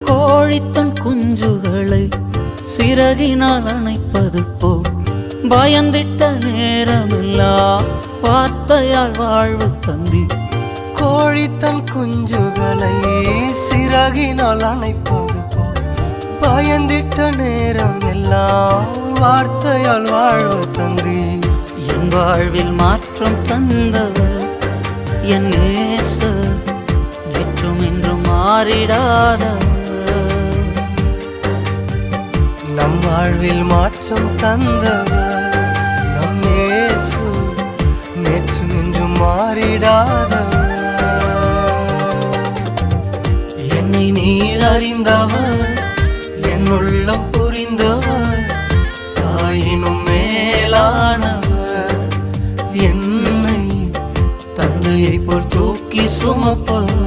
கோழித்தன் குஞ்சுகளை சிறகினால் அணைப்பது போல் பயந்திட்ட நேரமெல்லாம் வார்த்தையால் வாழ்வு தந்தி. கோழித்தன் குஞ்சுகளை சிறகினால் அணைப்பது போல் பயந்திட்ட நேரம் எல்லாம் வார்த்தையால் வாழ்வு தந்தி. என் வாழ்வில் மாற்றம் தந்தவர் என் நேசர், நேற்றும் இன்றும் மாறிடாதவர். நம் வாழ்வில் மாற்றம் தந்தவர் நம் இயேசு, நேற்றும் இன்றும் மாறிடாதவர். என்னை நீர் அறிந்தவர், என் உள்ளம் புரிந்தவர், தாயினும் மேலானவர். என்னை தந்தையை போல் தூக்கி சுமப்பவர்.